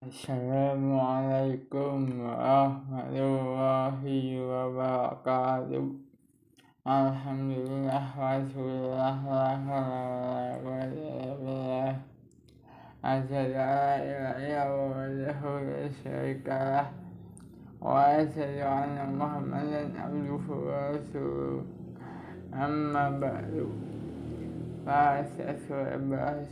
Assalamualaikum warahmatullahi wabarakatuh. Alhamdulillah wassallallahu ala rasulillah. Asyhadu an la ilaha illallah wa syarika lah wa asyhadu anna Muhammadan abduhu wa rasuluh. Amma ba'du. Bahasa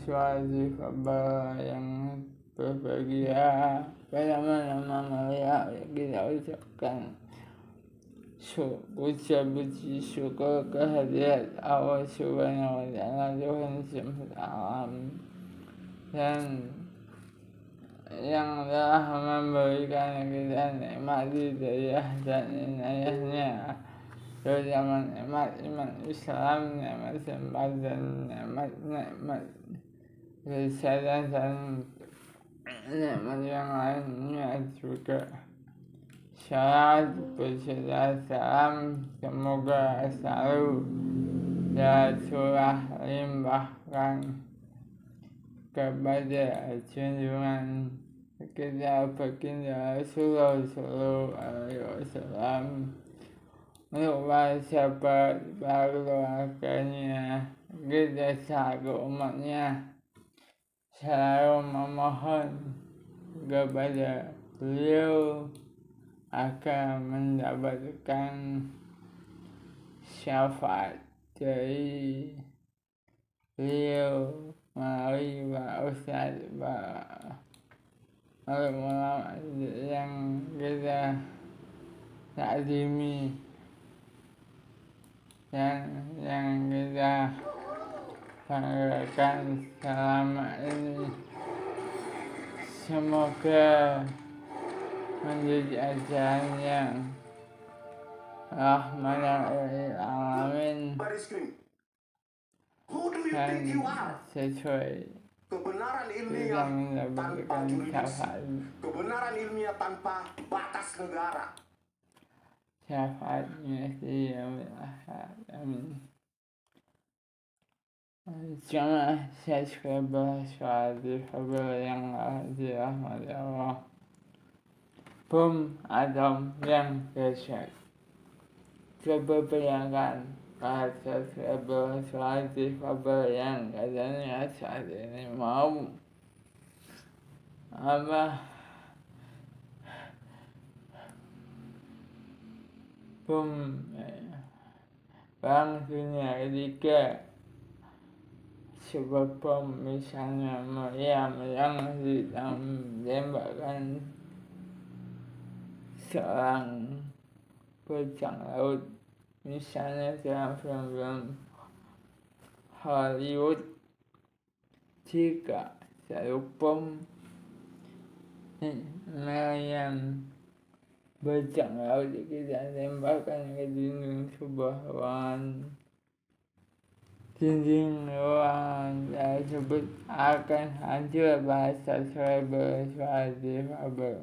suatu kabar yang berbahagia pada malam mulia kita ucapkan puji syukur kehadirat Allah Subhanahu wa Ta'ala, Tuhan semesta alam, dan yang telah memberikan kita nikmat hidayah dan inayahnya, terutama nikmat iman Islam, nikmat sempat dan nikmat kesehatan dan nikmat yang lainnya juga. Syarat berserta salam semoga selalu Rasulullah limpahkan kepada junjungan kita baginda Rasulullah Sallallahu Alaihi Wasallam, untuk para sahabat, para keluarganya, kita selaku umatnya selalu memohon kepada beliau agar mendapatkan syafaat dari beliau melalui para ustaz, para ulama yang kita takzimi dan yang kita banggakan selama ini. Semoga menjadi ajaran yang rahmatan lil alamin dan sesuai kebenaran kita ilmiah mendapatkan tanpa juridis, syafaat kebenaran ilmiah tanpa batas negara. syafaatnya si amin. Jamaah subscriber suatu kabar yang dirahmati Allah. Bom atom yang dahsyat terperlihatkan para subscriber suatu kabar yang katanya saat ini mau bom perang dunia ketiga, sebuah bom misalnya meriam yang ditembakkan seorang bajak laut, misalnya dalam film-film Hollywood. Jika satu bom meriam bajak laut kita tembakkan ke dinding sebuah ruangan, dinding ruangan tersebut akan hancur. Bahasa Surabaya.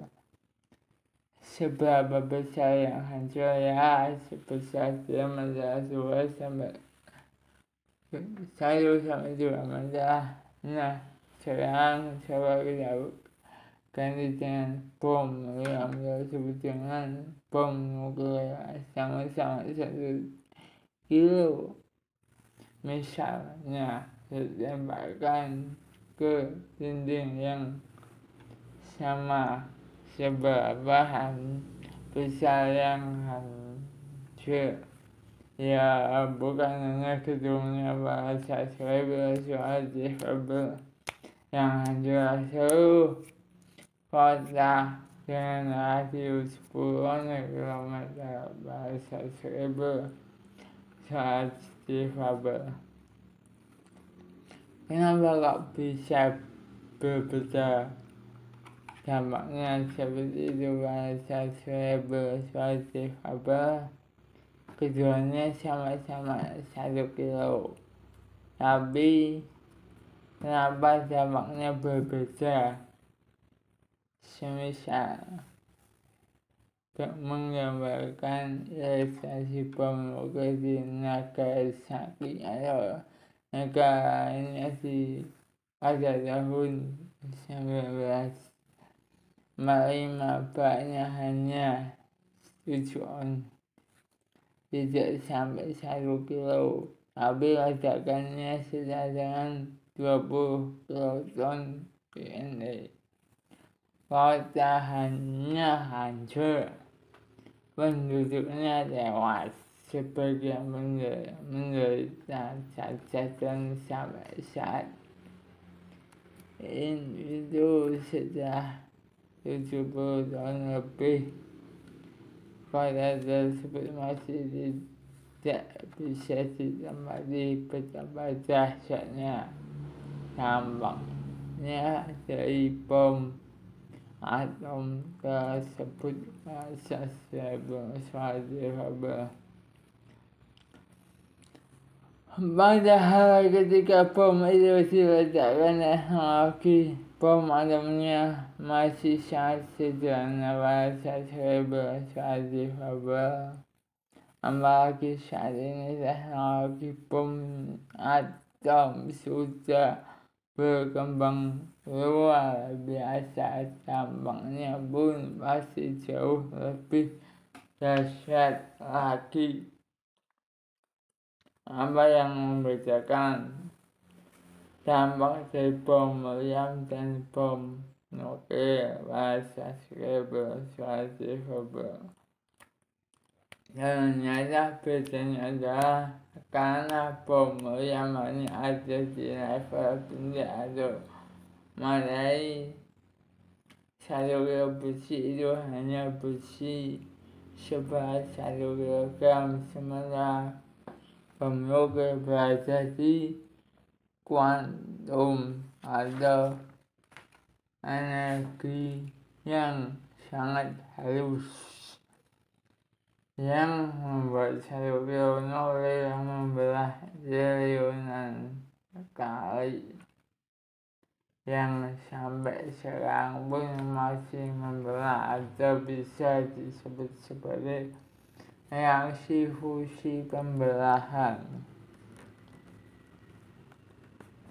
Seberapa besar yang hancur? Ya, sebesar diameter 1 sampai 2 meter. Nah, sekarang coba kita ganti dengan bom yang tersebut dengan bom nuklir sama-sama 1 kilo. Misalnya ditembakkan ke dinding yang sama, seberapa besar yang hancur? Ya, bukan hanya gedungnya, bahasa Surabaya yang hancur seluruh kota dengan radius puluhan kilometer. Bahasa Surabaya kenapa kok bisa berbeda dampaknya seperti itu? Bahasa Surabaya keduanya sama-sama 1 kilo, tapi kenapa dampaknya berbeda? Semisal untuk menggambarkan ilustrasi bom nuklir di Nagasaki atau negara lainnya pada tahun menerima beratnya hanya 7 on, tidak sampai 1 kilo, tapi ledakannya setara dengan 20 kiloton TNT. Kota hanya hancur, penduduknya tewas, sebagian menderita cacat dan sampai saat ini itu sudah 70 tahun lebih. Kota tersebut masih tidak bisa ditempati betapa dahsyatnya dampaknya dari bom atom tersebut. Masa 1940. Padahal ketika bom itu diledakkan, teknologi bom atomnya masih sangat sederhana pada 1940. Apalagi saat ini teknologi bom atom sudah berkembang luar biasa, dampaknya pun pasti jauh lebih dahsyat lagi. Apa yang membedakan dampak dari bom meriam dan bom nuklir pada 1940? Ternyata bedanya adalah karena bom meriam hanya ada di level benda atau materi. 1 kilo besi itu hanya besi seberat 1 kilogram, sementara bom nuklir berada di kuantum atau energi yang sangat halus, yang membuat 1 kilo nuklir membelah triliunan kali, yang sampai sekarang pun masih membelah atau bisa disebut sebagai reaksi fusi pembelahan.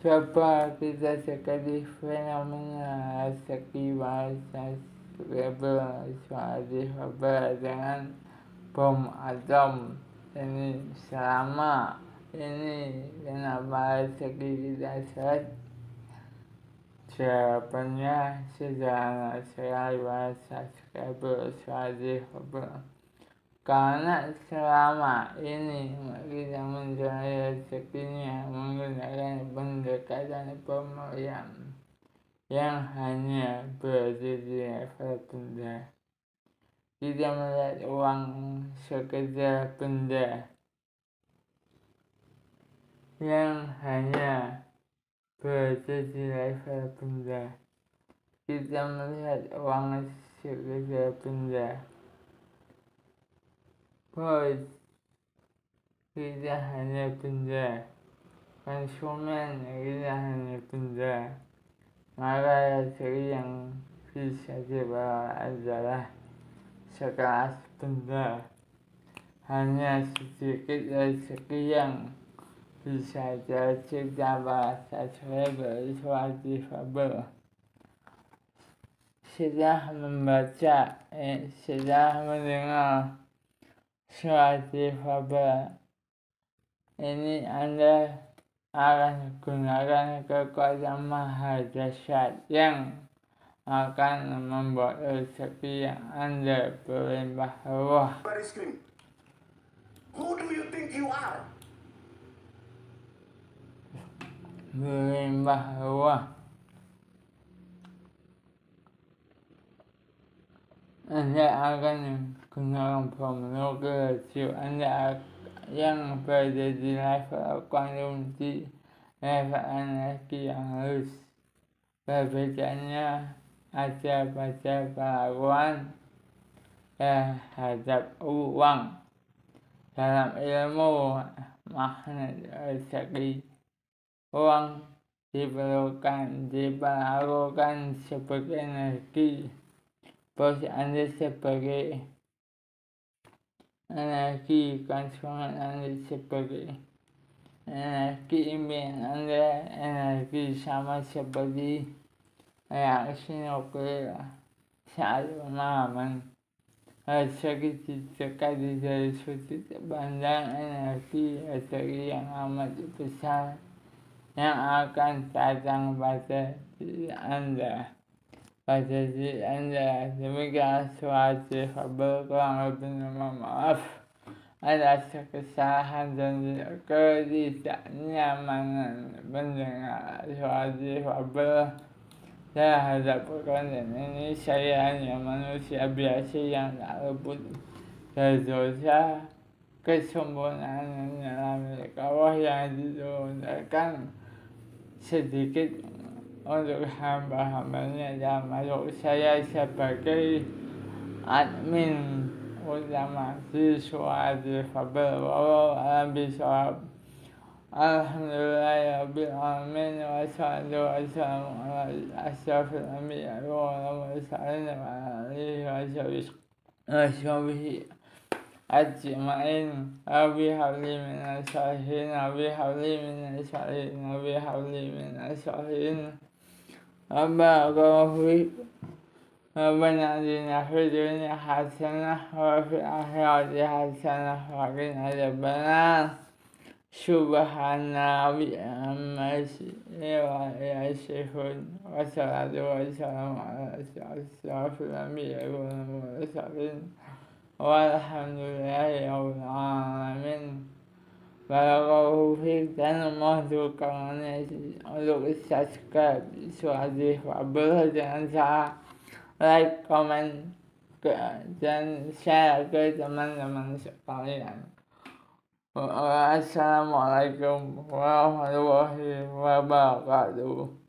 Coba kita dekati fenomena segi pada 1940 dengan bom atom ini. Selama ini kenapa segi kita lihat? Jawabannya sederhana sekali pada 1940. Karena selama ini kita mencari rezekinya menggunakan pendekatan bom meriam yang hanya berada di level benda. Kita melihat uang sekedar benda yang hanya berada di level benda. Kita melihat uang sekedar benda. Bos, kita hanya benda, konsumen kita hanya benda, maka rezeki yang bisa dibawa adalah sekelas benda. Hanya sedikit rezeki yang bisa tercipta pada 1940. Setelah membaca, setelah mendengar surat difabel ini, Anda akan gunakan kekuatan maha dahsyat yang akan membuat rezeki yang Anda berlimpah ruah. Who do you think you are? Berlimpah ruah. Anda akan gunakan bom nuklir Anda yang berada di level kuantum, di level energi yang halus. Perbedaannya ada pada pelakuan terhadap uang. Dalam ilmu magnet rezeki, uang diperlakukan sebagai energi. Bos Anda sebagai energi, konsumen Anda sebagai energi, impian Anda energi, sama seperti reaksi nuklir. saat pemahaman segitu sekali dari sudut pandang energi yang amat besar yang akan datang pada diri Anda. Demikian suatu kabar kurang lebih maaf atas kesalahan dan ketidaknyamanan mendengar suatu kabar terhadap konten ini. Saya hanya manusia biasa yang tak luput dari dosa, kesempurnaan dalam kawah yang diturunkan sedikit untuk hamba-hambanya, termasuk saya sebagai admin utama di suatu kabar walau alam bisawab. Alhamdulillah Rabbil Alamin wassalatu wassalamu ala asyrafil anbiya wal mursalin wa alihi washabihi ajma'in. Rabbi habli minas sholihin, Rabbi habli minas sholihin, Rabbi habli minas sholihin. Rabbana atina fid dunya hasanah wa fil akhirati hasanah wa qina adzabannar. Subhana rabbil yasifun wassalatu wassalamu ala asyrafil anbiya wal mursalin walhamdulillahi rabbil alamin. Barakallahu fiik, dan mohon untuk subscribe suatu kabar, jangan salah like, komen, dan share ke teman-teman sekalian. Wassalamualaikum warahmatullahi wabarakatuh.